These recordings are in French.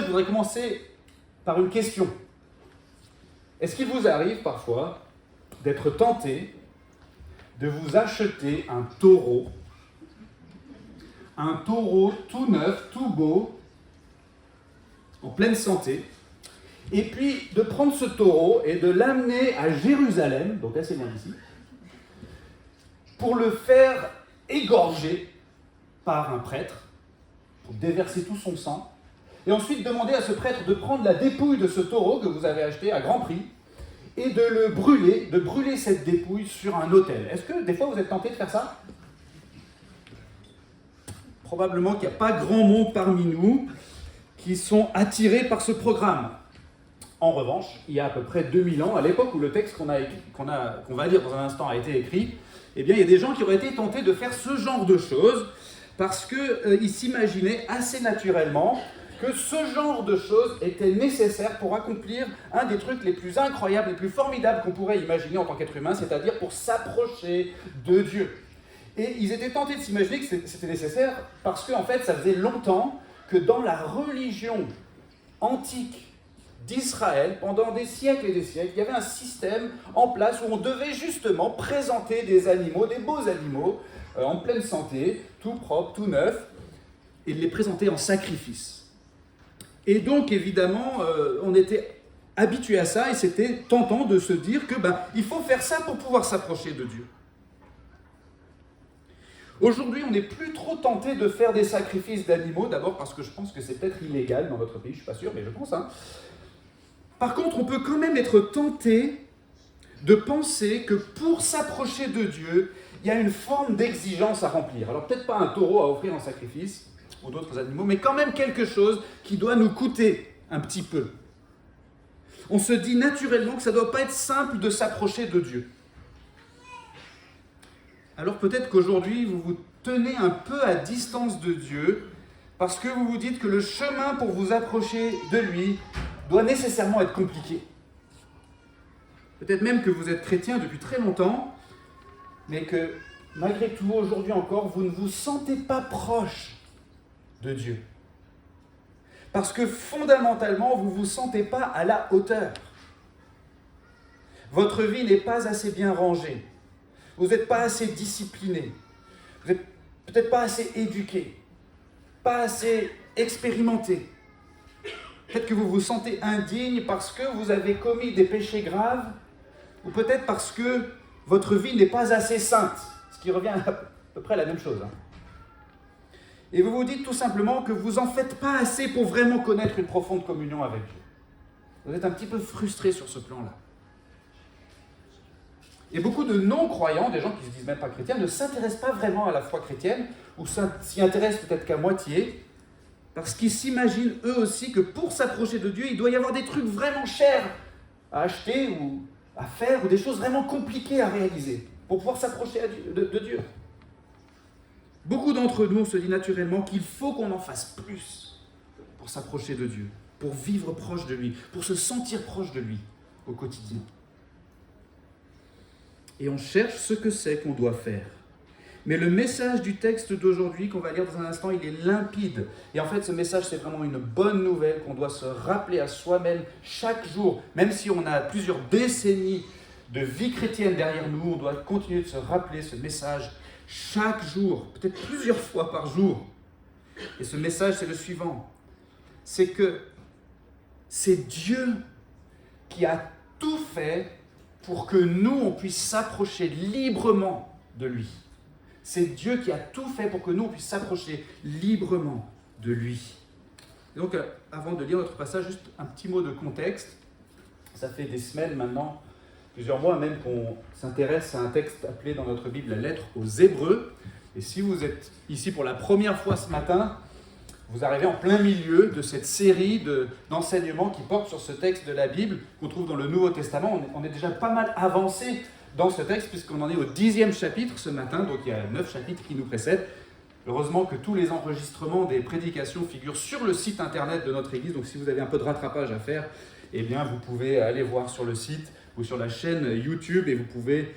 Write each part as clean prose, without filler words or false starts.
je voudrais commencer par une question. Est-ce qu'il vous arrive parfois d'être tenté de vous acheter un taureau tout neuf, tout beau, en pleine santé, et puis de prendre ce taureau et de l'amener à Jérusalem, donc assez loin d'ici, pour le faire égorger par un prêtre, pour déverser tout son sang, et ensuite demander à ce prêtre de prendre la dépouille de ce taureau que vous avez acheté à grand prix, et de le brûler, de brûler cette dépouille sur un autel. Est-ce que des fois vous êtes tenté de faire ça ? Probablement qu'il n'y a pas grand monde parmi nous qui sont attirés par ce programme. En revanche, il y a à peu près 2000 ans, à l'époque où le texte qu'on va lire dans un instant a été écrit, eh bien, il y a des gens qui auraient été tentés de faire ce genre de choses parce qu'ils s'imaginaient assez naturellement que ce genre de choses était nécessaire pour accomplir un des trucs les plus incroyables, les plus formidables qu'on pourrait imaginer en tant qu'être humain, c'est-à-dire pour s'approcher de Dieu. Et ils étaient tentés de s'imaginer que c'était nécessaire parce qu'en fait, ça faisait longtemps que dans la religion antique d'Israël, pendant des siècles et des siècles, il y avait un système en place où on devait justement présenter des animaux, des beaux animaux, en pleine santé, tout propre, tout neuf, et les présenter en sacrifice. Et donc, évidemment, on était habitué à ça et c'était tentant de se dire que il faut faire ça pour pouvoir s'approcher de Dieu. Aujourd'hui, on n'est plus trop tenté de faire des sacrifices d'animaux, d'abord parce que je pense que c'est peut-être illégal dans notre pays, je ne suis pas sûr, mais je pense. Par contre, on peut quand même être tenté de penser que pour s'approcher de Dieu, il y a une forme d'exigence à remplir. Alors peut-être pas un taureau à offrir en sacrifice, ou d'autres animaux, mais quand même quelque chose qui doit nous coûter un petit peu. On se dit naturellement que ça ne doit pas être simple de s'approcher de Dieu. Alors peut-être qu'aujourd'hui, vous vous tenez un peu à distance de Dieu parce que vous vous dites que le chemin pour vous approcher de lui doit nécessairement être compliqué. Peut-être même que vous êtes chrétien depuis très longtemps, mais que malgré tout, aujourd'hui encore, vous ne vous sentez pas proche de Dieu. Parce que fondamentalement, vous ne vous sentez pas à la hauteur. Votre vie n'est pas assez bien rangée. Vous n'êtes pas assez discipliné. Vous n'êtes peut-être pas assez éduqué. Pas assez expérimenté. Peut-être que vous vous sentez indigne parce que vous avez commis des péchés graves, ou peut-être parce que votre vie n'est pas assez sainte, ce qui revient à peu près à la même chose. Et vous vous dites tout simplement que vous n'en faites pas assez pour vraiment connaître une profonde communion avec Dieu. Vous êtes un petit peu frustré sur ce plan-là. Et beaucoup de non-croyants, des gens qui ne se disent même pas chrétiens, ne s'intéressent pas vraiment à la foi chrétienne, ou s'y intéressent peut-être qu'à moitié, parce qu'ils s'imaginent eux aussi que pour s'approcher de Dieu, il doit y avoir des trucs vraiment chers à acheter ou à faire, ou des choses vraiment compliquées à réaliser, pour pouvoir s'approcher de Dieu. Beaucoup d'entre nous, on se dit naturellement qu'il faut qu'on en fasse plus pour s'approcher de Dieu, pour vivre proche de lui, pour se sentir proche de lui au quotidien. Et on cherche ce que c'est qu'on doit faire. Mais le message du texte d'aujourd'hui, qu'on va lire dans un instant, il est limpide. Et en fait, ce message, c'est vraiment une bonne nouvelle qu'on doit se rappeler à soi-même chaque jour. Même si on a plusieurs décennies de vie chrétienne derrière nous, on doit continuer de se rappeler ce message chaque jour, peut-être plusieurs fois par jour. Et ce message, c'est le suivant. C'est que c'est Dieu qui a tout fait pour que nous, on puisse s'approcher librement de lui. C'est Dieu qui a tout fait pour que nous, on puisse s'approcher librement de lui. Et donc, avant de lire notre passage, juste un petit mot de contexte. Ça fait des semaines maintenant, plusieurs mois même, qu'on s'intéresse à un texte appelé dans notre Bible la lettre aux Hébreux. Et si vous êtes ici pour la première fois ce matin, vous arrivez en plein milieu de cette série d'enseignements qui portent sur ce texte de la Bible qu'on trouve dans le Nouveau Testament. On est déjà pas mal avancé dans ce texte puisqu'on en est au 10e chapitre ce matin, donc il y a 9 chapitres qui nous précèdent. Heureusement que tous les enregistrements des prédications figurent sur le site internet de notre église, donc si vous avez un peu de rattrapage à faire, eh bien vous pouvez aller voir sur le site ou sur la chaîne YouTube et vous pouvez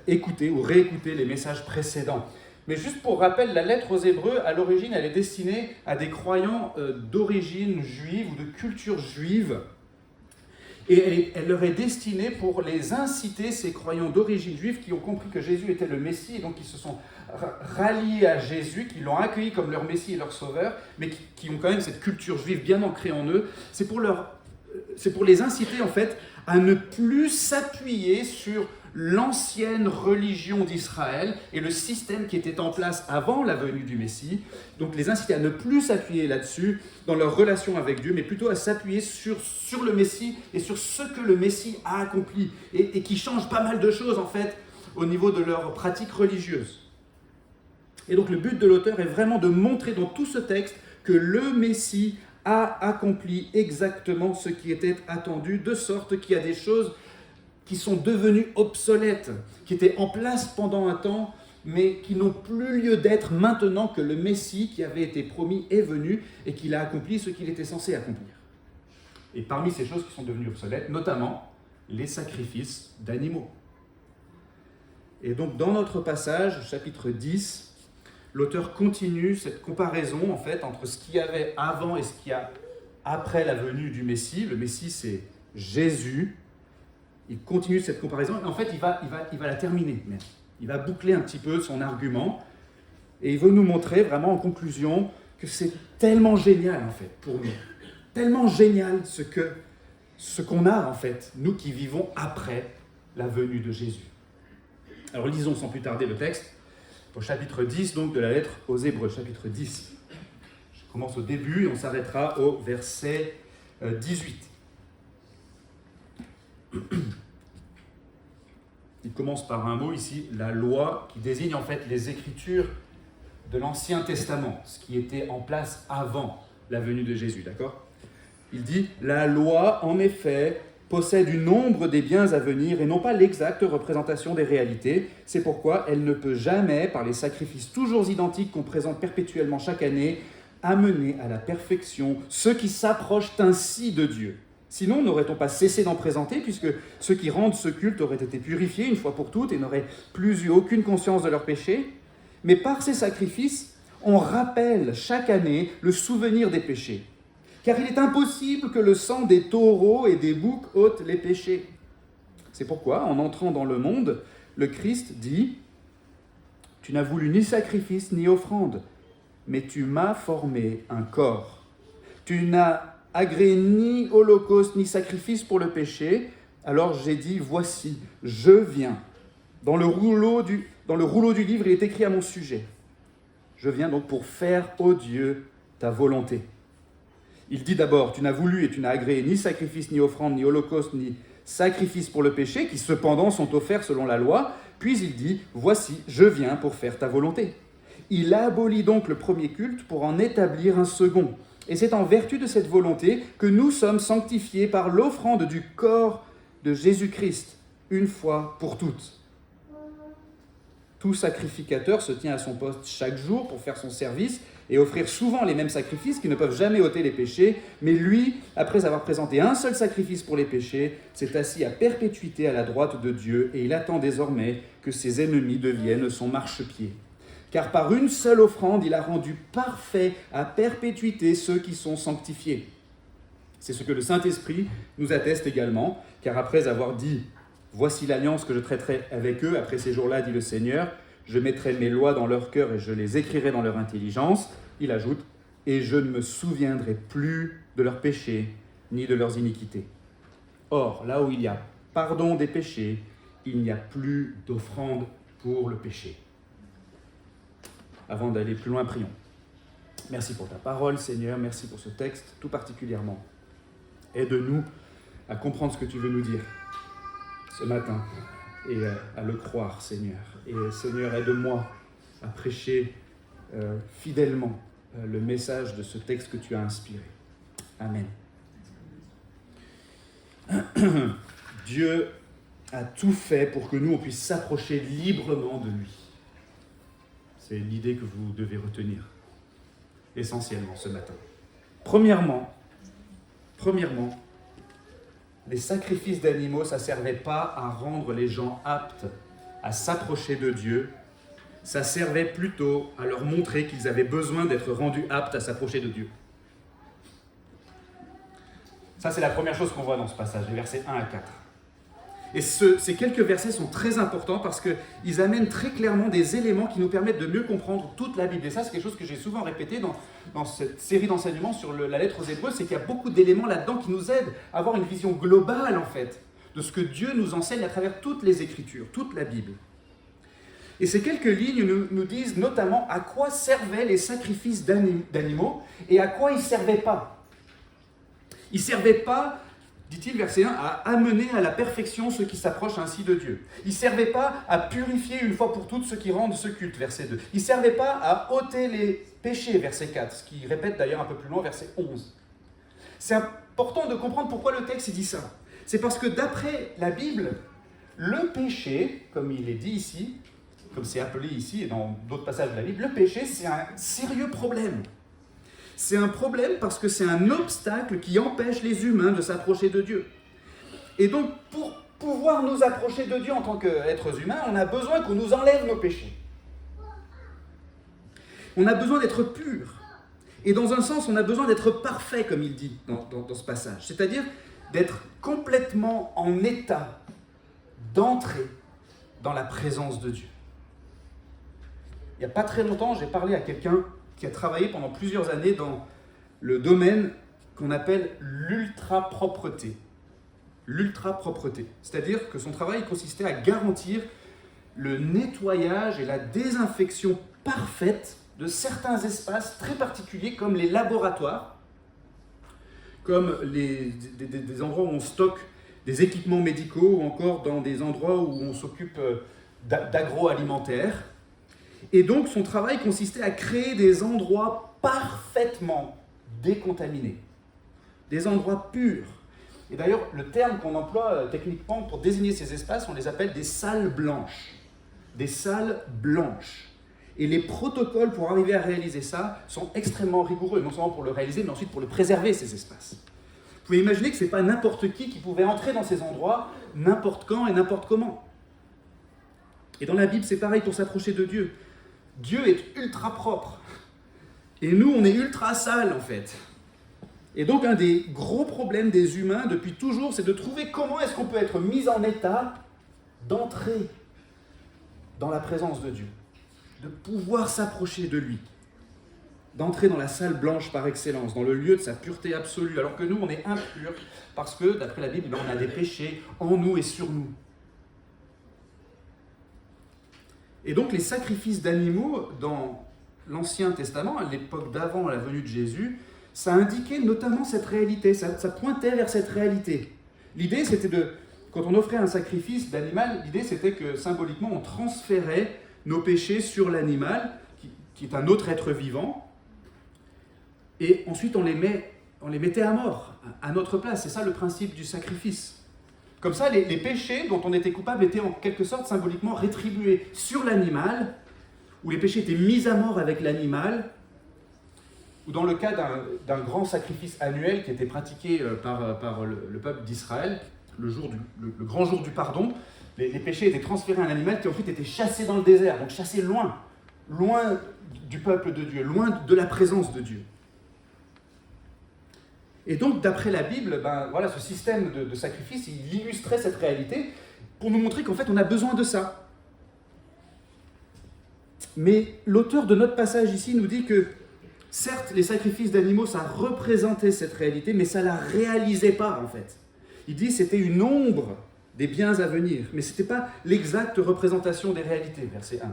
écouter ou réécouter les messages précédents. Mais juste pour rappel, la lettre aux Hébreux, à l'origine, elle est destinée à des croyants d'origine juive ou de culture juive. Et elle leur est destinée pour les inciter, ces croyants d'origine juive qui ont compris que Jésus était le Messie et donc qui se sont ralliés à Jésus, qui l'ont accueilli comme leur Messie et leur Sauveur, mais qui ont quand même cette culture juive bien ancrée en eux. C'est pour les inciter en fait à ne plus s'appuyer sur l'ancienne religion d'Israël et le système qui était en place avant la venue du Messie. Donc les inciter à ne plus s'appuyer là-dessus dans leur relation avec Dieu, mais plutôt à s'appuyer sur le Messie et sur ce que le Messie a accompli et qui change pas mal de choses en fait au niveau de leur pratique religieuse. Et donc le but de l'auteur est vraiment de montrer dans tout ce texte que le Messie a accompli exactement ce qui était attendu, de sorte qu'il y a des choses qui sont devenues obsolètes, qui étaient en place pendant un temps, mais qui n'ont plus lieu d'être maintenant que le Messie qui avait été promis est venu et qu'il a accompli ce qu'il était censé accomplir. Et parmi ces choses qui sont devenues obsolètes, notamment les sacrifices d'animaux. Et donc dans notre passage, chapitre 10, l'auteur continue cette comparaison en fait entre ce qu'il y avait avant et ce qu'il y a après la venue du Messie. Le Messie, c'est Jésus. Il continue cette comparaison. En fait, il va la terminer. Mais il va boucler un petit peu son argument. Et il veut nous montrer vraiment en conclusion que c'est tellement génial en fait pour nous. Tellement génial ce qu'on a en fait, nous qui vivons après la venue de Jésus. Alors lisons sans plus tarder le texte. Au chapitre 10 donc de la lettre aux Hébreux, chapitre 10. Je commence au début et on s'arrêtera au verset 18. Il commence par un mot ici, la loi, qui désigne en fait les écritures de l'Ancien Testament, ce qui était en place avant la venue de Jésus, d'accord ? Il dit, la loi en effet possède une ombre des biens à venir et non pas l'exacte représentation des réalités. C'est pourquoi elle ne peut jamais, par les sacrifices toujours identiques qu'on présente perpétuellement chaque année, amener à la perfection ceux qui s'approchent ainsi de Dieu. Sinon, n'aurait-on pas cessé d'en présenter, puisque ceux qui rendent ce culte auraient été purifiés une fois pour toutes et n'auraient plus eu aucune conscience de leurs péchés. Mais par ces sacrifices, on rappelle chaque année le souvenir des péchés. Car il est impossible que le sang des taureaux et des boucs ôte les péchés. C'est pourquoi, en entrant dans le monde, le Christ dit « Tu n'as voulu ni sacrifice ni offrande, mais tu m'as formé un corps. Tu n'as agréé ni holocauste ni sacrifice pour le péché. Alors j'ai dit, voici, je viens. Dans le rouleau du livre, il est écrit à mon sujet. Je viens donc pour faire, ô Dieu, ta volonté. » Il dit d'abord, tu n'as voulu et tu n'as agréé ni sacrifice, ni offrande, ni holocauste, ni sacrifice pour le péché, qui cependant sont offerts selon la loi. Puis il dit, voici, je viens pour faire ta volonté. Il abolit donc le premier culte pour en établir un second. Et c'est en vertu de cette volonté que nous sommes sanctifiés par l'offrande du corps de Jésus-Christ, une fois pour toutes. Tout sacrificateur se tient à son poste chaque jour pour faire son service et offrir souvent les mêmes sacrifices qui ne peuvent jamais ôter les péchés. Mais lui, après avoir présenté un seul sacrifice pour les péchés, s'est assis à perpétuité à la droite de Dieu et il attend désormais que ses ennemis deviennent son marchepied. Car par une seule offrande, il a rendu parfait à perpétuité ceux qui sont sanctifiés. C'est ce que le Saint-Esprit nous atteste également, car après avoir dit « Voici l'alliance que je traiterai avec eux, après ces jours-là, dit le Seigneur, je mettrai mes lois dans leur cœur et je les écrirai dans leur intelligence. » Il ajoute « Et je ne me souviendrai plus de leurs péchés, ni de leurs iniquités. » Or, là où il y a pardon des péchés, il n'y a plus d'offrande pour le péché. Avant d'aller plus loin, prions. Merci pour ta parole, Seigneur. Merci pour ce texte, tout particulièrement. Aide-nous à comprendre ce que tu veux nous dire ce matin et à le croire, Seigneur. Et Seigneur, aide-moi à prêcher fidèlement le message de ce texte que tu as inspiré. Amen. Dieu a tout fait pour que nous, on puisse s'approcher librement de lui. C'est l'idée que vous devez retenir essentiellement ce matin. Premièrement, les sacrifices d'animaux, ça ne servait pas à rendre les gens aptes à s'approcher de Dieu. ça servait plutôt à leur montrer qu'ils avaient besoin d'être rendus aptes à s'approcher de Dieu. Ça, c'est la première chose qu'on voit dans ce passage, les versets 1 à 4. Et ces quelques versets sont très importants parce qu'ils amènent très clairement des éléments qui nous permettent de mieux comprendre toute la Bible. Et ça, c'est quelque chose que j'ai souvent répété dans cette série d'enseignements sur la lettre aux Hébreux, c'est qu'il y a beaucoup d'éléments là-dedans qui nous aident à avoir une vision globale, en fait, de ce que Dieu nous enseigne à travers toutes les Écritures, toute la Bible. Et ces quelques lignes nous disent notamment à quoi servaient les sacrifices d'animaux et à quoi ils ne servaient pas. Ils ne servaient pas, dit-il, verset 1, à amener à la perfection ceux qui s'approchent ainsi de Dieu. Ils ne servaient pas à purifier une fois pour toutes ceux qui rendent ce culte, verset 2. Ils ne servaient pas à ôter les péchés, verset 4, ce qui répète d'ailleurs un peu plus loin, verset 11. C'est important de comprendre pourquoi le texte dit ça. C'est parce que d'après la Bible, le péché, comme il est dit ici, comme c'est appelé ici et dans d'autres passages de la Bible, le péché, c'est un sérieux problème. C'est un problème parce que c'est un obstacle qui empêche les humains de s'approcher de Dieu. Et donc, pour pouvoir nous approcher de Dieu en tant qu'êtres humains, on a besoin qu'on nous enlève nos péchés. On a besoin d'être purs. Et dans un sens, on a besoin d'être parfait, comme il dit dans ce passage. C'est-à-dire d'être complètement en état d'entrer dans la présence de Dieu. Il n'y a pas très longtemps, j'ai parlé à quelqu'un qui a travaillé pendant plusieurs années dans le domaine qu'on appelle l'ultra-propreté. L'ultra-propreté. C'est-à-dire que son travail consistait à garantir le nettoyage et la désinfection parfaite de certains espaces très particuliers comme les laboratoires, comme des endroits où on stocke des équipements médicaux ou encore dans des endroits où on s'occupe d'agroalimentaire. Et donc, son travail consistait à créer des endroits parfaitement décontaminés, des endroits purs. Et d'ailleurs, le terme qu'on emploie techniquement pour désigner ces espaces, on les appelle des salles blanches. Des salles blanches. Et les protocoles pour arriver à réaliser ça sont extrêmement rigoureux, non seulement pour le réaliser, mais ensuite pour le préserver, ces espaces. Vous pouvez imaginer que ce n'est pas n'importe qui pouvait entrer dans ces endroits, n'importe quand et n'importe comment. Et dans la Bible, c'est pareil pour s'approcher de Dieu. Dieu est ultra propre. Et nous, on est ultra sale, en fait. Et donc, un des gros problèmes des humains, depuis toujours, c'est de trouver comment est-ce qu'on peut être mis en état d'entrer dans la présence de Dieu, de pouvoir s'approcher de lui, d'entrer dans la salle blanche par excellence, dans le lieu de sa pureté absolue, alors que nous, on est impurs, parce que, d'après la Bible, on a des péchés en nous et sur nous. Et donc les sacrifices d'animaux dans l'Ancien Testament, à l'époque d'avant la venue de Jésus, ça indiquait notamment cette réalité, ça pointait vers cette réalité. L'idée, c'était quand on offrait un sacrifice d'animal, l'idée c'était que symboliquement on transférait nos péchés sur l'animal, qui est un autre être vivant, et ensuite on les mettait à mort, à notre place. C'est ça le principe du sacrifice. Comme ça, les péchés dont on était coupable étaient en quelque sorte symboliquement rétribués sur l'animal, où les péchés étaient mis à mort avec l'animal, ou dans le cas d'un grand sacrifice annuel qui était pratiqué par le peuple d'Israël, le grand jour du pardon, les péchés étaient transférés à un animal qui ensuite était chassé dans le désert, donc chassé loin du peuple de Dieu, loin de la présence de Dieu. Et donc, d'après la Bible, voilà, ce système de sacrifice, il illustrait cette réalité pour nous montrer qu'en fait, on a besoin de ça. Mais l'auteur de notre passage ici nous dit que, certes, les sacrifices d'animaux, ça représentait cette réalité, mais ça ne la réalisait pas, en fait. Il dit que c'était une ombre des biens à venir, mais ce n'était pas l'exacte représentation des réalités, verset 1.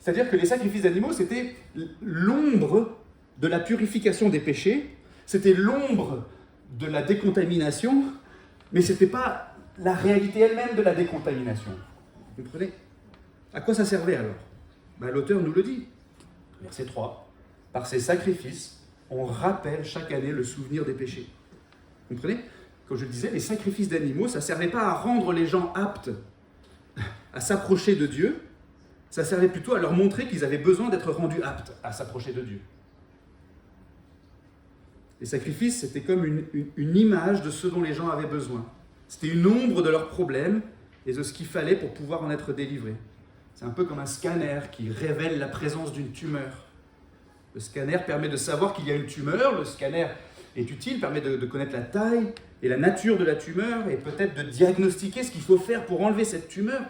C'est-à-dire que les sacrifices d'animaux, c'était l'ombre de la purification des péchés, c'était l'ombre de la décontamination, mais ce n'était pas la réalité elle-même de la décontamination. Vous comprenez ? À quoi ça servait alors ? L'auteur nous le dit. Verset 3. Par ces sacrifices, on rappelle chaque année le souvenir des péchés. Vous comprenez ? Comme je le disais, les sacrifices d'animaux, ça ne servait pas à rendre les gens aptes à s'approcher de Dieu, ça servait plutôt à leur montrer qu'ils avaient besoin d'être rendus aptes à s'approcher de Dieu. Les sacrifices, c'était comme une image de ce dont les gens avaient besoin. C'était une ombre de leurs problèmes et de ce qu'il fallait pour pouvoir en être délivrés. C'est un peu comme un scanner qui révèle la présence d'une tumeur. Le scanner permet de savoir qu'il y a une tumeur, le scanner est utile, permet de connaître la taille et la nature de la tumeur et peut-être de diagnostiquer ce qu'il faut faire pour enlever cette tumeur.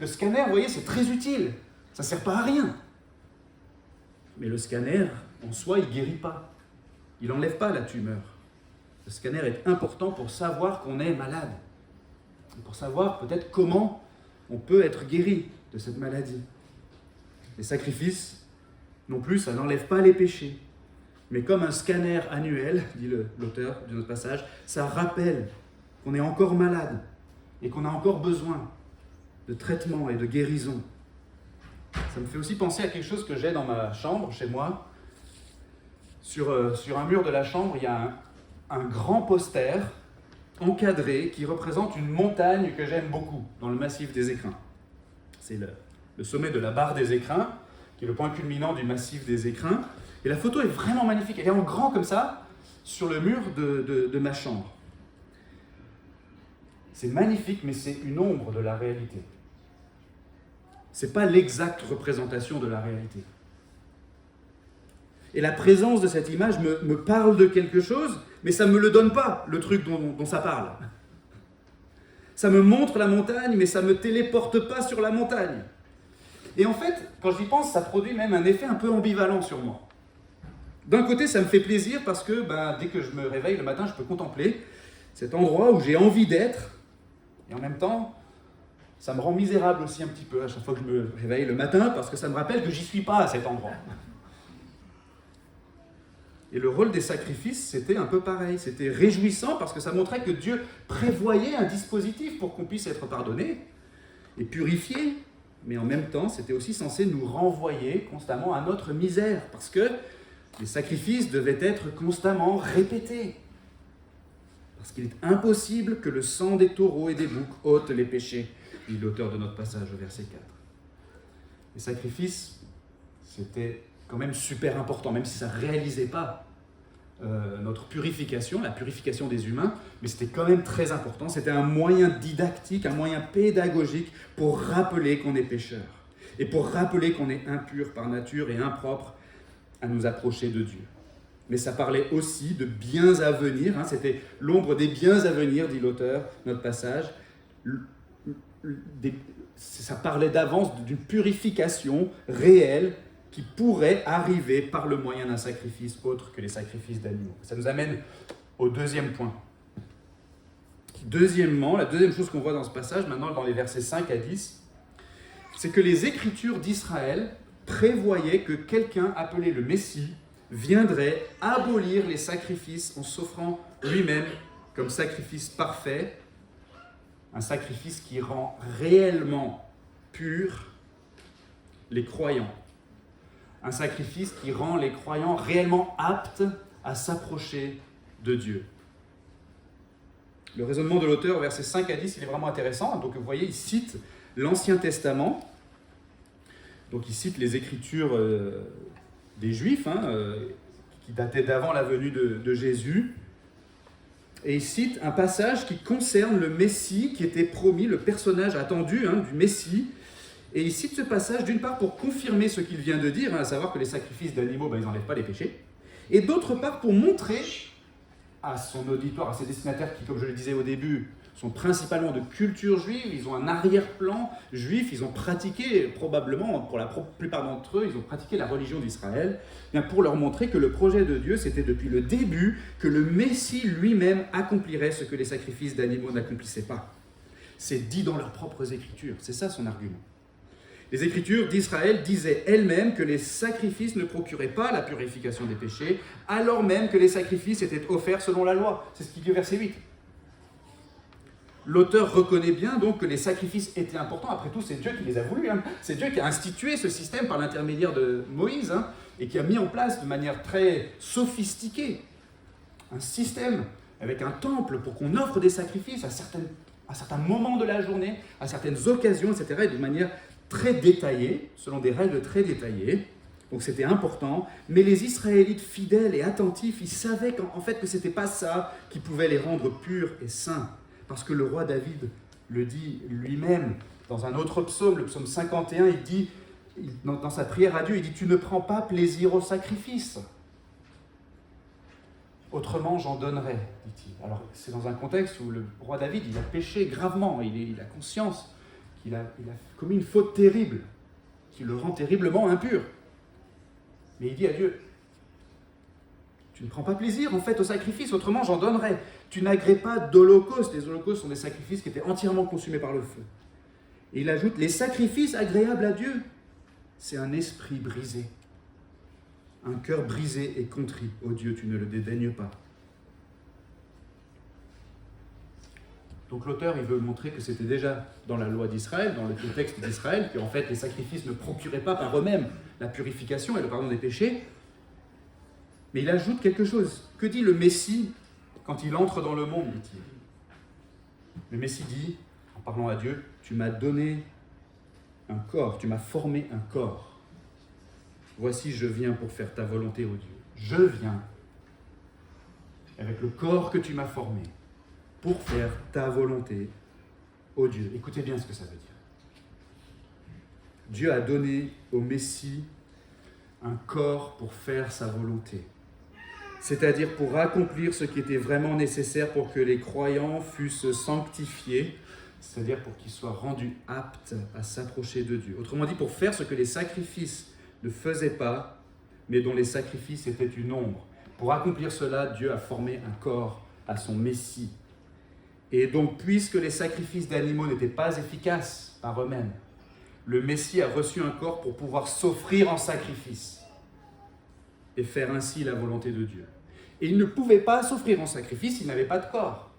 Le scanner, vous voyez, c'est très utile, ça ne sert pas à rien. Mais le scanner, en soi, il ne guérit pas, il n'enlève pas la tumeur. Le scanner est important pour savoir qu'on est malade, pour savoir peut-être comment on peut être guéri de cette maladie. Les sacrifices, non plus, ça n'enlève pas les péchés. Mais comme un scanner annuel, dit l'auteur de notre passage, ça rappelle qu'on est encore malade et qu'on a encore besoin de traitement et de guérison. Ça me fait aussi penser à quelque chose que j'ai dans ma chambre, chez moi. Sur un mur de la chambre, il y a un grand poster encadré qui représente une montagne que j'aime beaucoup dans le massif des Écrins. C'est le sommet de la barre des Écrins, qui est le point culminant du massif des Écrins. Et la photo est vraiment magnifique. Elle est en grand comme ça, sur le mur de ma chambre. C'est magnifique, mais c'est une ombre de la réalité. Ce n'est pas l'exacte représentation de la réalité. Et la présence de cette image me parle de quelque chose, mais ça ne me le donne pas, le truc dont ça parle. Ça me montre la montagne, mais ça ne me téléporte pas sur la montagne. Et en fait, quand j'y pense, ça produit même un effet un peu ambivalent sur moi. D'un côté, ça me fait plaisir parce que dès que je me réveille le matin, je peux contempler cet endroit où j'ai envie d'être. Et en même temps, ça me rend misérable aussi un petit peu à chaque fois que je me réveille le matin parce que ça me rappelle que j'y suis pas à cet endroit. Et le rôle des sacrifices, c'était un peu pareil. C'était réjouissant parce que ça montrait que Dieu prévoyait un dispositif pour qu'on puisse être pardonné et purifié. Mais en même temps, c'était aussi censé nous renvoyer constamment à notre misère parce que les sacrifices devaient être constamment répétés. Parce qu'il est impossible que le sang des taureaux et des boucs ôte les péchés, dit l'auteur de notre passage au verset 4. Les sacrifices, c'était quand même super important, même si ça ne réalisait pas notre purification, la purification des humains, mais c'était quand même très important. C'était un moyen didactique, un moyen pédagogique pour rappeler qu'on est pécheur et pour rappeler qu'on est impur par nature et impropre à nous approcher de Dieu. Mais ça parlait aussi de biens à venir, c'était l'ombre des biens à venir, dit l'auteur, notre passage. Ça parlait d'avance d'une purification réelle qui pourrait arriver par le moyen d'un sacrifice autre que les sacrifices d'animaux. Ça nous amène au deuxième point. Deuxièmement, la deuxième chose qu'on voit dans ce passage, maintenant dans les versets 5 à 10, c'est que les Écritures d'Israël prévoyaient que quelqu'un appelé le Messie viendrait abolir les sacrifices en s'offrant lui-même comme sacrifice parfait, un sacrifice qui rend réellement purs les croyants. Un sacrifice qui rend les croyants réellement aptes à s'approcher de Dieu. Le raisonnement de l'auteur, versets 5 à 10, il est vraiment intéressant. Donc vous voyez, il cite l'Ancien Testament. Donc il cite les Écritures des Juifs, qui dataient d'avant la venue de Jésus. Et il cite un passage qui concerne le Messie qui était promis, le personnage attendu du Messie. Et il cite ce passage d'une part pour confirmer ce qu'il vient de dire, à savoir que les sacrifices d'animaux, ils n'enlèvent pas les péchés, et d'autre part pour montrer à son auditoire, à ses destinataires qui, comme je le disais au début, sont principalement de culture juive, ils ont un arrière-plan juif, ils ont pratiqué, probablement, pour la plupart d'entre eux, ils ont pratiqué la religion d'Israël, pour leur montrer que le projet de Dieu, c'était depuis le début que le Messie lui-même accomplirait ce que les sacrifices d'animaux n'accomplissaient pas. C'est dit dans leurs propres Écritures, c'est ça son argument. Les Écritures d'Israël disaient elles-mêmes que les sacrifices ne procuraient pas la purification des péchés, alors même que les sacrifices étaient offerts selon la loi. C'est ce qu'il dit au verset 8. L'auteur reconnaît bien donc que les sacrifices étaient importants. Après tout, c'est Dieu qui les a voulus. C'est Dieu qui a institué ce système par l'intermédiaire de Moïse et qui a mis en place de manière très sophistiquée un système avec un temple pour qu'on offre des sacrifices à certains moments de la journée, à certaines occasions, etc. et de manière très détaillée, selon des règles très détaillées. Donc c'était important. Mais les Israélites fidèles et attentifs, ils savaient qu'en fait que ce n'était pas ça qui pouvait les rendre purs et saints. Parce que le roi David le dit lui-même Dans un autre psaume, le psaume 51, il dit, dans sa prière à Dieu, il dit « Tu ne prends pas plaisir au sacrifice. Autrement, j'en donnerai, dit-il. » Alors, c'est dans un contexte où le roi David, il a péché gravement, il a conscience qu'il a commis une faute terrible, qui le rend terriblement impur. Mais il dit à Dieu, tu ne prends pas plaisir en fait au sacrifice, autrement j'en donnerai. Tu n'agrées pas d'holocauste. Les holocaustes sont des sacrifices qui étaient entièrement consumés par le feu. Et il ajoute, les sacrifices agréables à Dieu, c'est un esprit brisé. Un cœur brisé et contrit. Ô Dieu, tu ne le dédaignes pas. Donc l'auteur, il veut montrer que c'était déjà dans la loi d'Israël, dans le texte d'Israël, qu'en fait les sacrifices ne procuraient pas par eux-mêmes la purification et le pardon des péchés. Mais il ajoute quelque chose. Que dit le Messie quand il entre dans le monde, dit-il? Le Messie dit, en parlant à Dieu, tu m'as donné un corps, tu m'as formé un corps. Voici, je viens pour faire ta volonté, ô Dieu. Je viens avec le corps que tu m'as formé pour faire ta volonté, ô Dieu. Écoutez bien ce que ça veut dire. Dieu a donné au Messie un corps pour faire sa volonté. C'est-à-dire pour accomplir ce qui était vraiment nécessaire pour que les croyants fussent sanctifiés, c'est-à-dire pour qu'ils soient rendus aptes à s'approcher de Dieu. Autrement dit, pour faire ce que les sacrifices ne faisaient pas, mais dont les sacrifices étaient une ombre. Pour accomplir cela, Dieu a formé un corps à son Messie. Et donc, puisque les sacrifices d'animaux n'étaient pas efficaces par eux-mêmes, le Messie a reçu un corps pour pouvoir s'offrir en sacrifice et faire ainsi la volonté de Dieu. Et il ne pouvait pas s'offrir en sacrifice s'il n'avait pas de corps,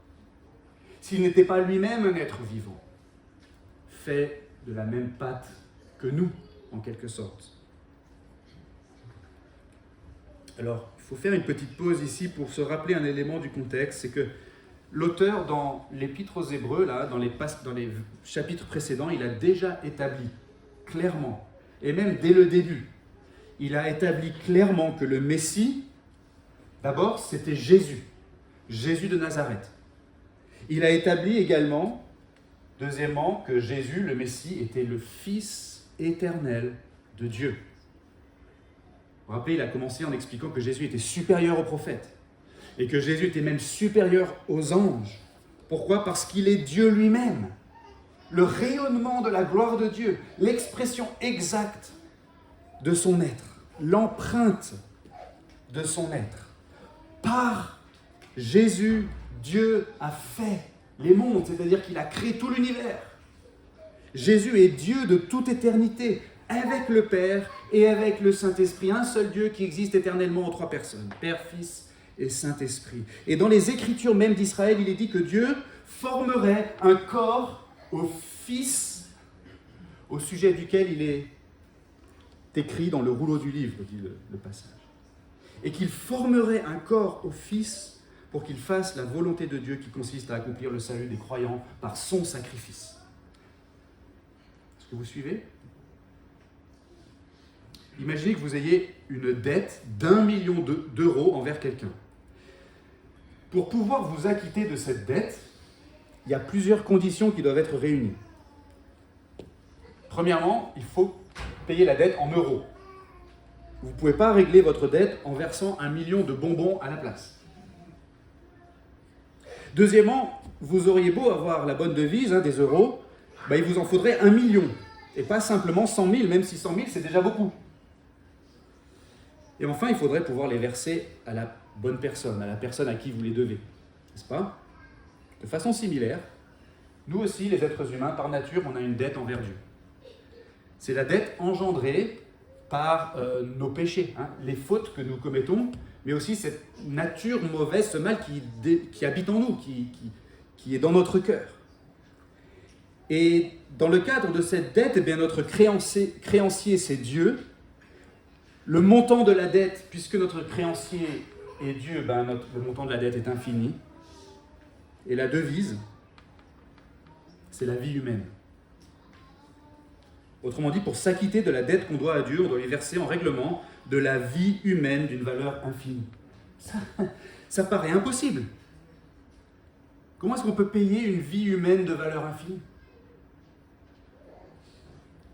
s'il n'était pas lui-même un être vivant, fait de la même pâte que nous, en quelque sorte. Alors, il faut faire une petite pause ici pour se rappeler un élément du contexte, c'est que l'auteur, dans l'Épître aux Hébreux, là, dans les chapitres précédents, il a déjà établi clairement, et même dès le début, il a établi clairement que le Messie, d'abord, c'était Jésus, Jésus de Nazareth. Il a établi également, deuxièmement, que Jésus, le Messie, était le Fils éternel de Dieu. Vous vous rappelez, il a commencé en expliquant que Jésus était supérieur aux prophètes et que Jésus était même supérieur aux anges. Pourquoi ? Parce qu'il est Dieu lui-même, le rayonnement de la gloire de Dieu, l'expression exacte de son être, l'empreinte de son être. Par Jésus, Dieu a fait les mondes, c'est-à-dire qu'il a créé tout l'univers. Jésus est Dieu de toute éternité, avec le Père et avec le Saint-Esprit, un seul Dieu qui existe éternellement en trois personnes, Père, Fils et Saint-Esprit. Et dans les Écritures même d'Israël, il est dit que Dieu formerait un corps au Fils, au sujet duquel il est écrit dans le rouleau du livre, dit le passage. Et qu'il formerait un corps au Fils pour qu'il fasse la volonté de Dieu qui consiste à accomplir le salut des croyants par son sacrifice. Est-ce que vous suivez ? Imaginez que vous ayez une dette d'1 million d'euros envers quelqu'un. Pour pouvoir vous acquitter de cette dette, il y a plusieurs conditions qui doivent être réunies. Premièrement, il faut payer la dette en euros. Vous ne pouvez pas régler votre dette en versant 1 million de bonbons à la place. Deuxièmement, vous auriez beau avoir la bonne devise, des euros, il vous en faudrait 1 million, et pas simplement 100 000, même si 100 000 c'est déjà beaucoup. Et enfin, il faudrait pouvoir les verser à la bonne personne, à la personne à qui vous les devez, n'est-ce pas ? De façon similaire, nous aussi, les êtres humains, par nature, on a une dette envers Dieu. C'est la dette engendrée par nos péchés, les fautes que nous commettons, mais aussi cette nature mauvaise, ce mal qui habite en nous, qui est dans notre cœur. Et dans le cadre de cette dette, notre créancier, c'est Dieu. Le montant de la dette, puisque notre créancier est Dieu, le montant de la dette est infini. Et la devise, c'est la vie humaine. Autrement dit, pour s'acquitter de la dette qu'on doit à Dieu, on doit lui verser en règlement de la vie humaine d'une valeur infinie. Ça paraît impossible. Comment est-ce qu'on peut payer une vie humaine de valeur infinie ?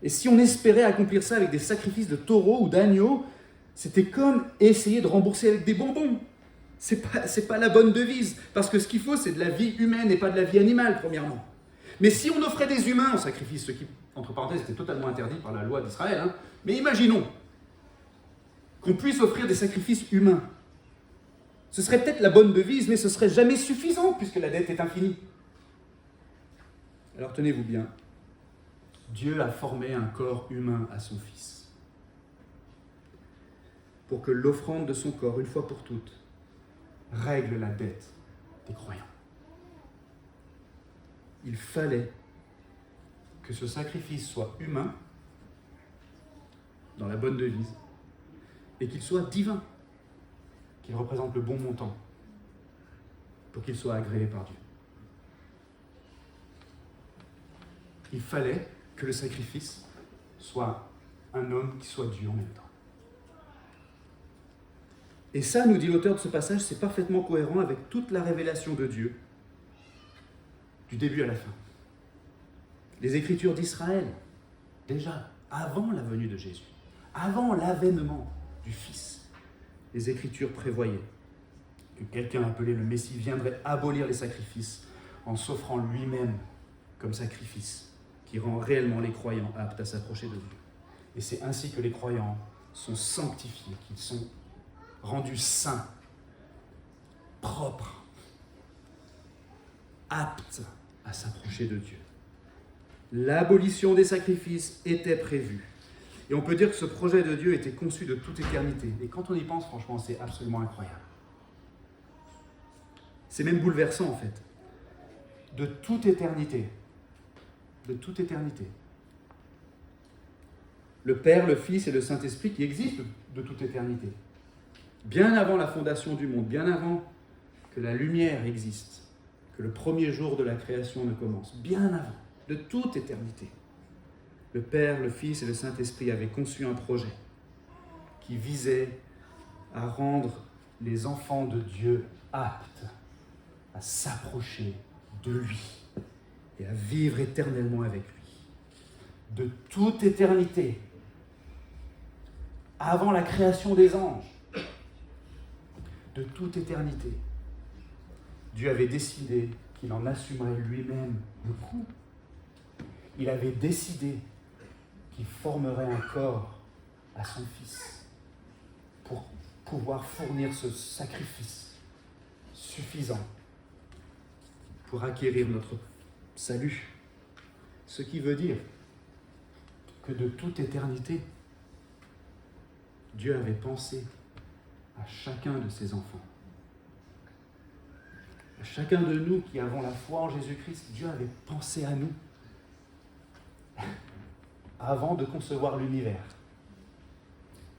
Et si on espérait accomplir ça avec des sacrifices de taureaux ou d'agneaux, c'était comme essayer de rembourser avec des bonbons. C'est pas la bonne devise, parce que ce qu'il faut, c'est de la vie humaine et pas de la vie animale, premièrement. Mais si on offrait des humains en sacrifice, ce qui, entre parenthèses, était totalement interdit par la loi d'Israël, mais imaginons qu'on puisse offrir des sacrifices humains. Ce serait peut-être la bonne devise, mais ce serait jamais suffisant, puisque la dette est infinie. Alors tenez-vous bien, Dieu a formé un corps humain à son Fils, pour que l'offrande de son corps, une fois pour toutes, règle la dette des croyants. Il fallait que ce sacrifice soit humain, dans la bonne devise, et qu'il soit divin, qu'il représente le bon montant, pour qu'il soit agréé par Dieu. Il fallait que le sacrifice soit un homme qui soit Dieu en même temps. Et ça, nous dit l'auteur de ce passage, c'est parfaitement cohérent avec toute la révélation de Dieu, du début à la fin. Les Écritures d'Israël, déjà, avant la venue de Jésus, avant l'avènement du Fils, les Écritures prévoyaient que quelqu'un appelé le Messie viendrait abolir les sacrifices en s'offrant lui-même comme sacrifice, qui rend réellement les croyants aptes à s'approcher de Dieu. Et c'est ainsi que les croyants sont sanctifiés, qu'ils sont rendus saints, propres, aptes à s'approcher de Dieu. L'abolition des sacrifices était prévue. Et on peut dire que ce projet de Dieu était conçu de toute éternité. Et quand on y pense, franchement, c'est absolument incroyable. C'est même bouleversant, en fait. De toute éternité. De toute éternité. Le Père, le Fils et le Saint-Esprit qui existent de toute éternité. Bien avant la fondation du monde, bien avant que la lumière existe, que le premier jour de la création ne commence, bien avant, de toute éternité. Le Père, le Fils et le Saint-Esprit avaient conçu un projet qui visait à rendre les enfants de Dieu aptes à s'approcher de lui et à vivre éternellement avec lui. De toute éternité, avant la création des anges, de toute éternité, Dieu avait décidé qu'il en assumerait lui-même le coût. Il avait décidé qu'il formerait un corps à son Fils pour pouvoir fournir ce sacrifice suffisant pour acquérir notre salut. Ce qui veut dire que de toute éternité, Dieu avait pensé à chacun de ses enfants. À chacun de nous qui avons la foi en Jésus-Christ, Dieu avait pensé à nous avant de concevoir l'univers.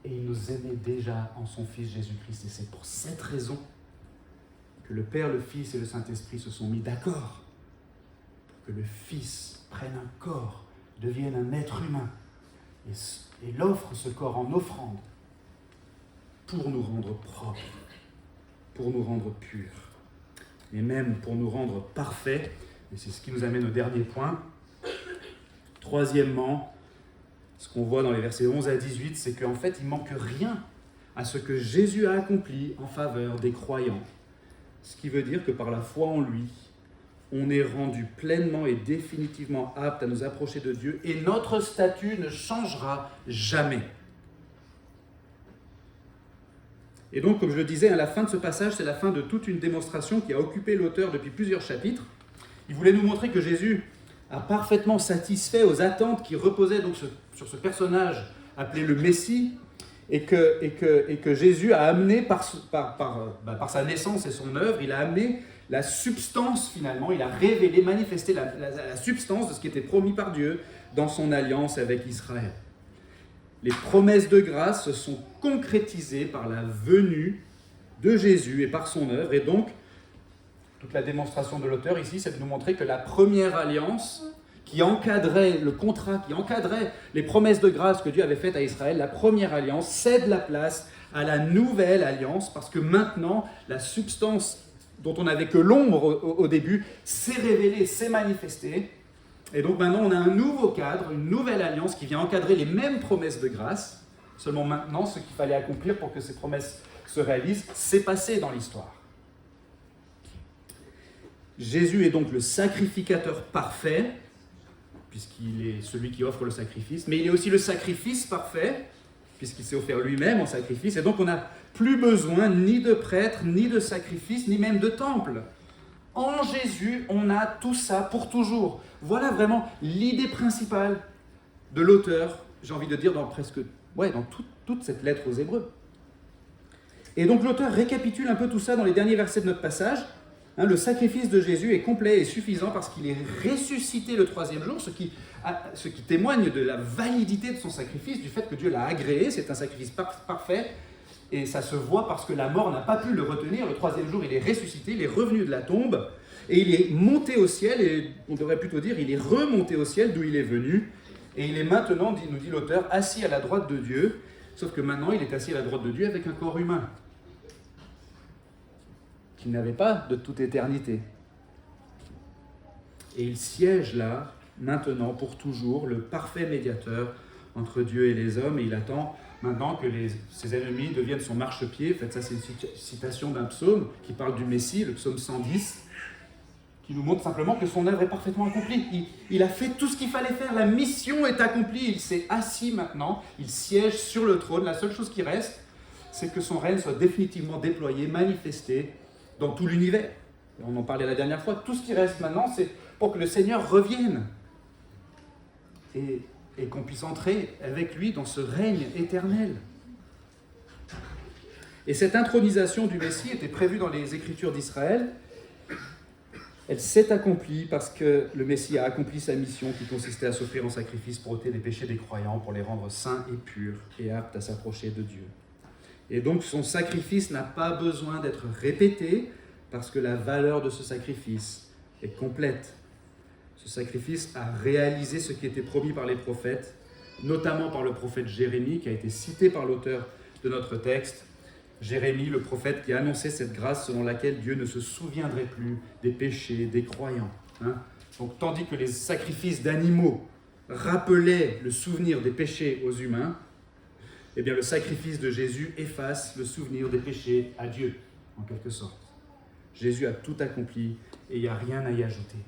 Et il nous aimait déjà en son Fils Jésus-Christ. Et c'est pour cette raison que le Père, le Fils et le Saint-Esprit se sont mis d'accord pour que le Fils prenne un corps, devienne un être humain et l'offre ce corps en offrande pour nous rendre propres, pour nous rendre purs et même pour nous rendre parfaits. Et c'est ce qui nous amène au dernier point. Troisièmement, ce qu'on voit dans les versets 11 à 18, c'est qu'en fait, il ne manque rien à ce que Jésus a accompli en faveur des croyants. Ce qui veut dire que par la foi en lui, on est rendu pleinement et définitivement apte à nous approcher de Dieu et notre statut ne changera jamais. Et donc, comme je le disais, à la fin de ce passage, c'est la fin de toute une démonstration qui a occupé l'auteur depuis plusieurs chapitres. Il voulait nous montrer que Jésus a parfaitement satisfait aux attentes qui reposaient donc sur ce personnage appelé le Messie, et que Jésus a amené par sa naissance et son œuvre, il a amené la substance finalement, il a révélé, manifesté la substance de ce qui était promis par Dieu dans son alliance avec Israël. Les promesses de grâce se sont concrétisées par la venue de Jésus et par son œuvre, et donc toute la démonstration de l'auteur ici, c'est de nous montrer que la première alliance qui encadrait le contrat, qui encadrait les promesses de grâce que Dieu avait faites à Israël, la première alliance cède la place à la nouvelle alliance, parce que maintenant, la substance dont on n'avait que l'ombre au début s'est révélée, s'est manifestée, Et donc maintenant, on a un nouveau cadre, une nouvelle alliance qui vient encadrer les mêmes promesses de grâce. Seulement maintenant, ce qu'il fallait accomplir pour que ces promesses se réalisent, c'est passé dans l'histoire. Jésus est donc le sacrificateur parfait, puisqu'il est celui qui offre le sacrifice, mais il est aussi le sacrifice parfait, puisqu'il s'est offert lui-même en sacrifice, et donc on n'a plus besoin ni de prêtre, ni de sacrifice, ni même de temple. En Jésus, on a tout ça pour toujours. Voilà vraiment l'idée principale de l'auteur, j'ai envie de dire, dans toute cette lettre aux Hébreux. Et donc l'auteur récapitule un peu tout ça dans les derniers versets de notre passage. Le sacrifice de Jésus est complet et suffisant parce qu'il est ressuscité le troisième jour, ce qui témoigne de la validité de son sacrifice, du fait que Dieu l'a agréé. C'est un sacrifice parfait et ça se voit parce que la mort n'a pas pu le retenir. Le troisième jour, il est ressuscité, il est revenu de la tombe et il est monté au ciel, et on devrait plutôt dire il est remonté au ciel d'où il est venu, et il est maintenant, nous dit l'auteur, assis à la droite de Dieu, sauf que maintenant il est assis à la droite de Dieu avec un corps humain qu'il n'avait pas de toute éternité. Et il siège là, maintenant, pour toujours, le parfait médiateur entre Dieu et les hommes, et il attend maintenant que ses ennemis deviennent son marchepied. En fait, ça c'est une citation d'un psaume qui parle du Messie, le psaume 110, qui nous montre simplement que son œuvre est parfaitement accomplie. Il a fait tout ce qu'il fallait faire, la mission est accomplie, il s'est assis maintenant, il siège sur le trône. La seule chose qui reste, c'est que son règne soit définitivement déployé, manifesté dans tout l'univers. On en parlait la dernière fois, tout ce qui reste maintenant, c'est pour que le Seigneur revienne et qu'on puisse entrer avec lui dans ce règne éternel. Et cette intronisation du Messie était prévue dans les Écritures d'Israël. Elle s'est accomplie parce que le Messie a accompli sa mission qui consistait à s'offrir en sacrifice pour ôter les péchés des croyants, pour les rendre saints et purs et aptes à s'approcher de Dieu. Et donc son sacrifice n'a pas besoin d'être répété parce que la valeur de ce sacrifice est complète. Ce sacrifice a réalisé ce qui était promis par les prophètes, notamment par le prophète Jérémie, qui a été cité par l'auteur de notre texte. Jérémie, le prophète qui a annoncé cette grâce selon laquelle Dieu ne se souviendrait plus des péchés des croyants. Donc, tandis que les sacrifices d'animaux rappelaient le souvenir des péchés aux humains, eh bien le sacrifice de Jésus efface le souvenir des péchés à Dieu, en quelque sorte. Jésus a tout accompli et il n'y a rien à y ajouter.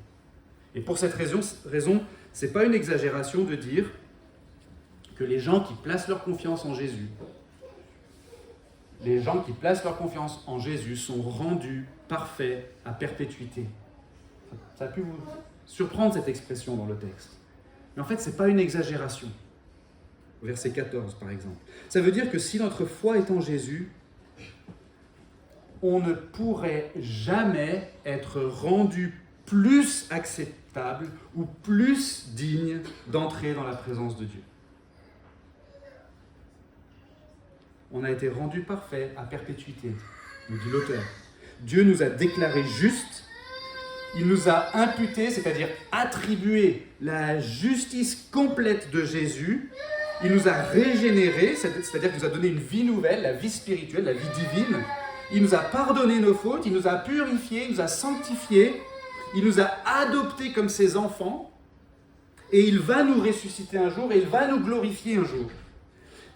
Et pour cette raison, ce n'est pas une exagération de dire que les gens qui placent leur confiance en Jésus, sont rendus parfaits à perpétuité. Ça a pu vous surprendre cette expression dans le texte. Mais en fait, ce n'est pas une exagération. Verset 14, par exemple. Ça veut dire que si notre foi est en Jésus, on ne pourrait jamais être rendu plus acceptable ou plus digne d'entrer dans la présence de Dieu. On a été rendu parfait à perpétuité, nous dit l'auteur. Dieu nous a déclarés justes, il nous a imputé, c'est-à-dire attribué la justice complète de Jésus, il nous a régénérés, c'est-à-dire qu'il nous a donné une vie nouvelle, la vie spirituelle, la vie divine, il nous a pardonné nos fautes, il nous a purifiés, il nous a sanctifiés, il nous a adoptés comme ses enfants, et il va nous ressusciter un jour, et il va nous glorifier un jour.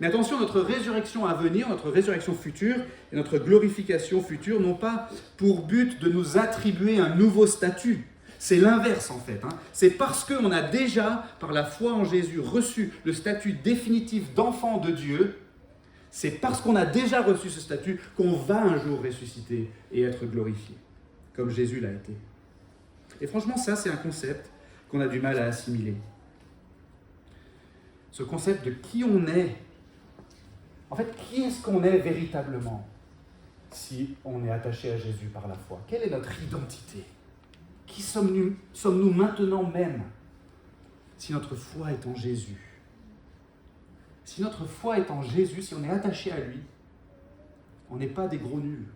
Mais attention, notre résurrection à venir, notre résurrection future et notre glorification future n'ont pas pour but de nous attribuer un nouveau statut. C'est l'inverse en fait. C'est parce qu'on a déjà, par la foi en Jésus, reçu le statut définitif d'enfant de Dieu, c'est parce qu'on a déjà reçu ce statut qu'on va un jour ressusciter et être glorifié, comme Jésus l'a été. Et franchement, ça c'est un concept qu'on a du mal à assimiler. Ce concept de qui on est. En fait, qui est-ce qu'on est véritablement si on est attaché à Jésus par la foi? Quelle est notre identité? Qui sommes-nous maintenant même si notre foi est en Jésus? Si notre foi est en Jésus, si on est attaché à lui, on n'est pas des gros nuls.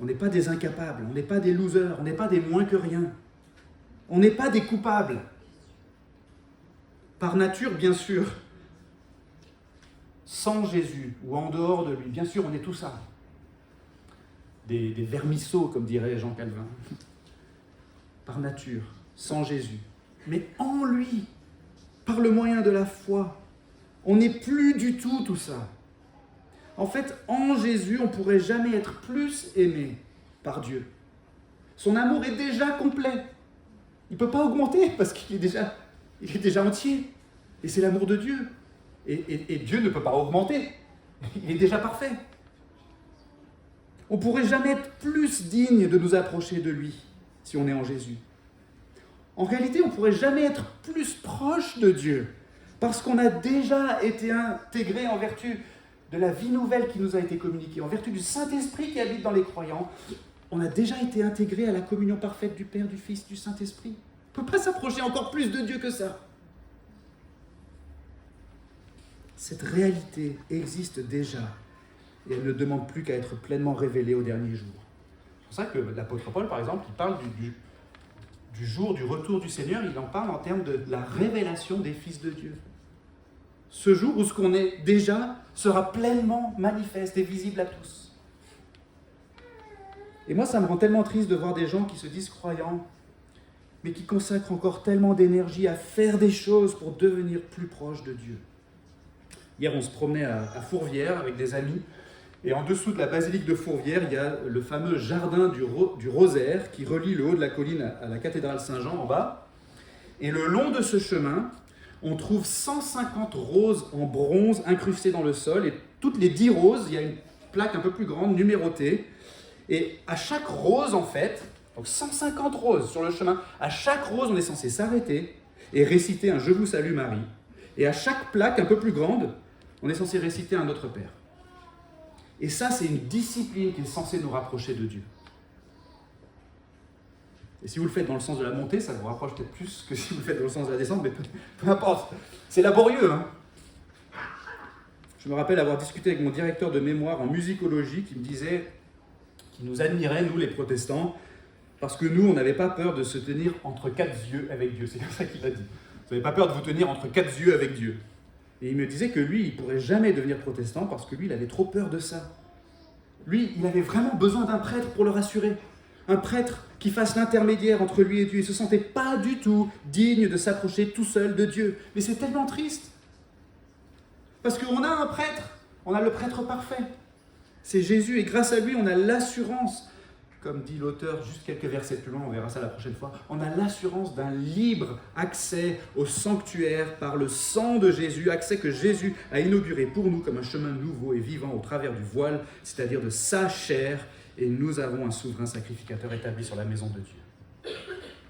On n'est pas des incapables, on n'est pas des losers, on n'est pas des moins que rien. On n'est pas des coupables. Par nature, bien sûr. Sans Jésus ou en dehors de lui, bien sûr, on est tout ça. Des vermisseaux, comme dirait Jean Calvin. Par nature. sans Jésus. Mais en lui, par le moyen de la foi, on n'est plus du tout ça. En fait, en Jésus, on ne pourrait jamais être plus aimé par Dieu. Son amour est déjà complet. Il ne peut pas augmenter parce qu'il est déjà entier. Et c'est l'amour de Dieu. Et Dieu ne peut pas augmenter. Il est déjà parfait. On ne pourrait jamais être plus digne de nous approcher de lui si on est en Jésus. En réalité, on ne pourrait jamais être plus proche de Dieu parce qu'on a déjà été intégré en vertu de la vie nouvelle qui nous a été communiquée, en vertu du Saint-Esprit qui habite dans les croyants. On a déjà été intégré à la communion parfaite du Père, du Fils, du Saint-Esprit. On ne peut pas s'approcher encore plus de Dieu que ça. Cette réalité existe déjà et elle ne demande plus qu'à être pleinement révélée au dernier jour. C'est pour ça que l'apôtre Paul, par exemple, il parle du jour du retour du Seigneur, il en parle en termes de la révélation des fils de Dieu. Ce jour où ce qu'on est déjà sera pleinement manifeste et visible à tous. Et moi, ça me rend tellement triste de voir des gens qui se disent croyants, mais qui consacrent encore tellement d'énergie à faire des choses pour devenir plus proches de Dieu. Hier, on se promenait à Fourvière avec des amis, et en dessous de la basilique de Fourvière, il y a le fameux jardin du Rosaire qui relie le haut de la colline à la cathédrale Saint-Jean en bas. Et le long de ce chemin, on trouve 150 roses en bronze incrustées dans le sol, et toutes les 10 roses, il y a une plaque un peu plus grande, numérotée, et à chaque rose, en fait, donc 150 roses sur le chemin, à chaque rose, on est censé s'arrêter et réciter un « Je vous salue Marie ». Et à chaque plaque un peu plus grande, on est censé réciter un Notre Père. Et ça, c'est une discipline qui est censée nous rapprocher de Dieu. Et si vous le faites dans le sens de la montée, ça vous rapproche peut-être plus que si vous le faites dans le sens de la descente, mais peu importe. C'est laborieux, hein. Je me rappelle avoir discuté avec mon directeur de mémoire en musicologie qui me disait qu'il nous admirait, nous les protestants, parce que nous, on n'avait pas peur de se tenir entre 4 yeux avec Dieu. C'est comme ça qu'il a dit. Vous n'avez pas peur de vous tenir entre 4 yeux avec Dieu. Et il me disait que lui, il ne pourrait jamais devenir protestant parce que lui, il avait trop peur de ça. Lui, il avait vraiment besoin d'un prêtre pour le rassurer. Un prêtre qui fasse l'intermédiaire entre lui et Dieu. Il ne se sentait pas du tout digne de s'approcher tout seul de Dieu. Mais c'est tellement triste. Parce qu'on a un prêtre, on a le prêtre parfait. C'est Jésus et grâce à lui, on a l'assurance, comme dit l'auteur, juste quelques versets plus loin, on verra ça la prochaine fois, on a l'assurance d'un libre accès au sanctuaire par le sang de Jésus, accès que Jésus a inauguré pour nous comme un chemin nouveau et vivant au travers du voile, c'est-à-dire de sa chair, et nous avons un souverain sacrificateur établi sur la maison de Dieu.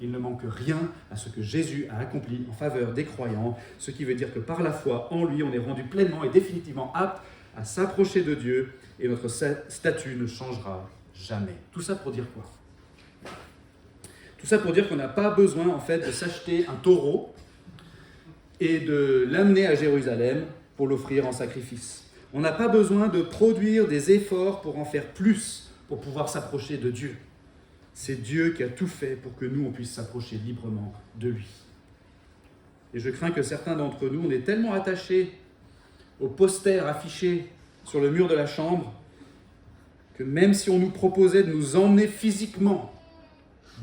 Il ne manque rien à ce que Jésus a accompli en faveur des croyants, ce qui veut dire que par la foi en lui, on est rendu pleinement et définitivement apte à s'approcher de Dieu, et notre statut ne changera jamais. Tout ça pour dire quoi? Tout ça pour dire qu'on n'a pas besoin en fait de s'acheter un taureau et de l'amener à Jérusalem pour l'offrir en sacrifice. On n'a pas besoin de produire des efforts pour en faire plus, pour pouvoir s'approcher de Dieu. C'est Dieu qui a tout fait pour que nous, on puisse s'approcher librement de lui. Et je crains que certains d'entre nous, on est tellement attachés aux posters affichés sur le mur de la chambre que même si on nous proposait de nous emmener physiquement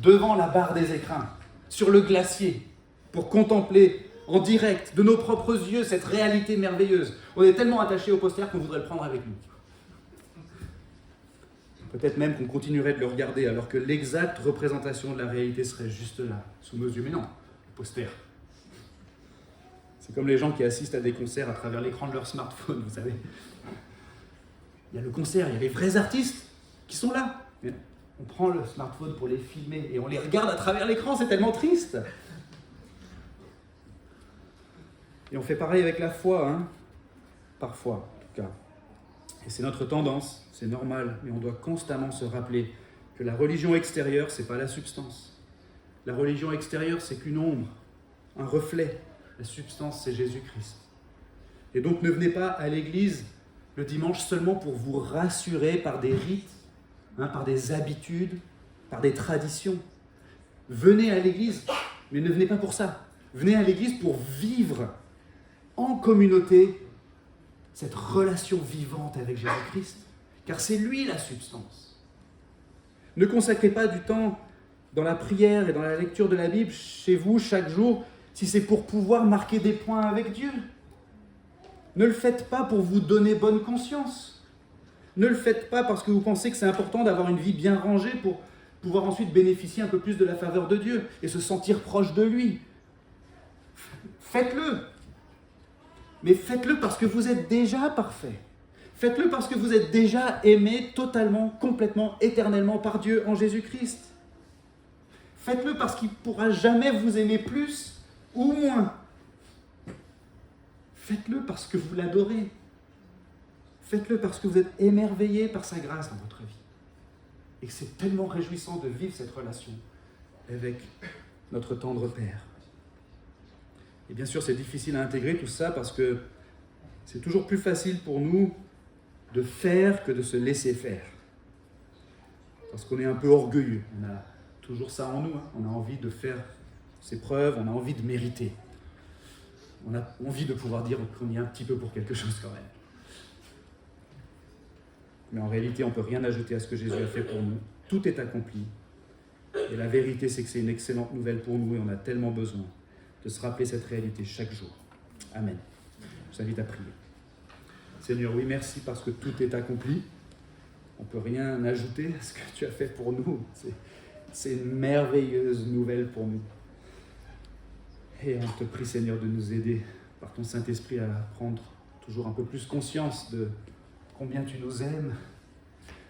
devant la barre des écrins, sur le glacier, pour contempler en direct, de nos propres yeux, cette réalité merveilleuse, on est tellement attachés au poster qu'on voudrait le prendre avec nous. Peut-être même qu'on continuerait de le regarder alors que l'exacte représentation de la réalité serait juste là, sous nos yeux. Mais non, le poster. C'est comme les gens qui assistent à des concerts à travers l'écran de leur smartphone, vous savez. Il y a le concert, il y a les vrais artistes qui sont là. Mais on prend le smartphone pour les filmer et on les regarde à travers l'écran, c'est tellement triste. Et on fait pareil avec la foi, hein. Parfois, en tout cas. Et c'est notre tendance, c'est normal, mais on doit constamment se rappeler que la religion extérieure, c'est pas la substance. La religion extérieure, c'est qu'une ombre, un reflet. La substance, c'est Jésus-Christ. Et donc ne venez pas à l'église le dimanche seulement pour vous rassurer par des rites, par des habitudes, par des traditions. Venez à l'église, mais ne venez pas pour ça. Venez à l'église pour vivre en communauté cette relation vivante avec Jésus-Christ, car c'est lui la substance. Ne consacrez pas du temps dans la prière et dans la lecture de la Bible chez vous chaque jour si c'est pour pouvoir marquer des points avec Dieu. Ne le faites pas pour vous donner bonne conscience. Ne le faites pas parce que vous pensez que c'est important d'avoir une vie bien rangée pour pouvoir ensuite bénéficier un peu plus de la faveur de Dieu et se sentir proche de lui. Faites-le. Mais faites-le parce que vous êtes déjà parfait. Faites-le parce que vous êtes déjà aimé totalement, complètement, éternellement par Dieu en Jésus-Christ. Faites-le parce qu'il ne pourra jamais vous aimer plus ou moins. Faites-le parce que vous l'adorez. Faites-le parce que vous êtes émerveillé par sa grâce dans votre vie. Et que c'est tellement réjouissant de vivre cette relation avec notre tendre Père. Et bien sûr, c'est difficile à intégrer tout ça parce que c'est toujours plus facile pour nous de faire que de se laisser faire. Parce qu'on est un peu orgueilleux. On a toujours ça en nous. On a envie de faire ses preuves, on a envie de mériter. On a envie de pouvoir dire qu'on y est un petit peu pour quelque chose quand même. Mais en réalité, on ne peut rien ajouter à ce que Jésus a fait pour nous. Tout est accompli. Et la vérité, c'est que c'est une excellente nouvelle pour nous et on a tellement besoin de se rappeler cette réalité chaque jour. Amen. Je vous invite à prier. Seigneur, oui, merci parce que tout est accompli. On ne peut rien ajouter à ce que tu as fait pour nous. C'est une merveilleuse nouvelle pour nous. Et on te prie, Seigneur, de nous aider par ton Saint-Esprit à prendre toujours un peu plus conscience de combien tu nous aimes,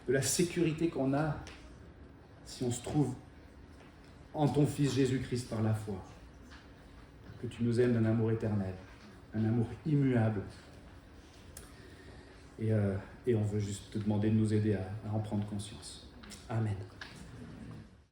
de la sécurité qu'on a si on se trouve en ton Fils Jésus-Christ par la foi. Que tu nous aimes d'un amour éternel, un amour immuable. Et on veut juste te demander de nous aider à en prendre conscience. Amen.